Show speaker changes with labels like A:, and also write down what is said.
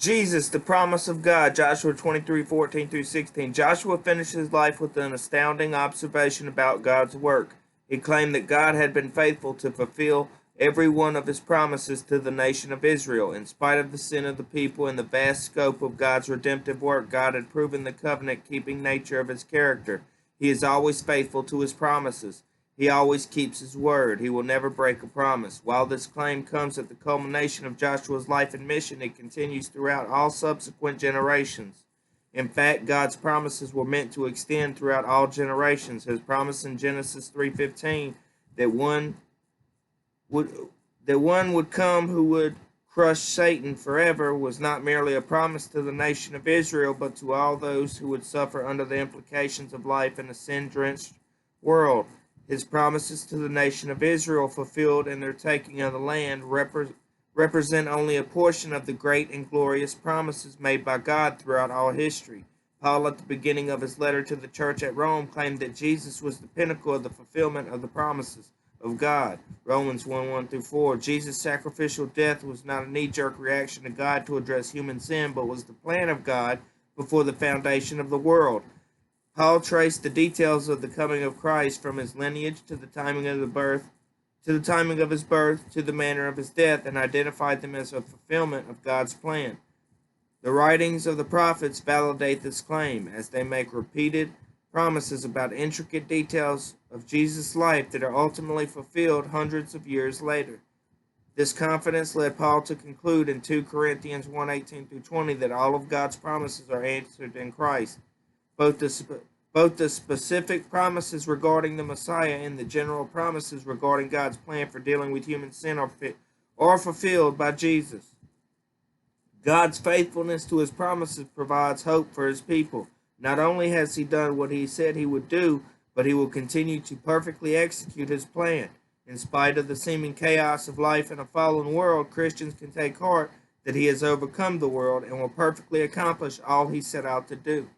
A: Jesus, the promise of God, Joshua 23:14 through 16. Joshua finished his life with an astounding observation about God's work. He claimed that God had been faithful to fulfill every one of his promises to the nation of Israel. In spite of the sin of the people and the vast scope of God's redemptive work, God had proven the covenant keeping nature of his character. He is always faithful to his promises. He always keeps his word. He will never break a promise. While this claim comes at the culmination of Joshua's life and mission, it continues throughout all subsequent generations. In fact, God's promises were meant to extend throughout all generations. His promise in Genesis 3:15 that would one would come who would crush Satan forever was not merely a promise to the nation of Israel, but to all those who would suffer under the implications of life in a sin-drenched world. His promises to the nation of Israel, fulfilled in their taking of the land, represent only a portion of the great and glorious promises made by God throughout all history. Paul, at the beginning of his letter to the church at Rome, claimed that Jesus was the pinnacle of the fulfillment of the promises of God. Romans 1:1 through 4. Jesus' sacrificial death was not a knee-jerk reaction to God to address human sin, but was the plan of God before the foundation of the world. Paul traced the details of the coming of Christ from his lineage to the timing of his birth to the manner of his death, and identified them as a fulfillment of God's plan. The writings of the prophets validate this claim, as they make repeated promises about intricate details of Jesus' life that are ultimately fulfilled hundreds of years later. This confidence led Paul to conclude in 2 Corinthians 1:18 through 20 that all of God's promises are answered in Christ. Both the specific promises regarding the Messiah and the general promises regarding God's plan for dealing with human sin are fulfilled by Jesus. God's faithfulness to his promises provides hope for his people. Not only has he done what he said he would do, but he will continue to perfectly execute his plan. In spite of the seeming chaos of life in a fallen world, Christians can take heart that he has overcome the world and will perfectly accomplish all he set out to do.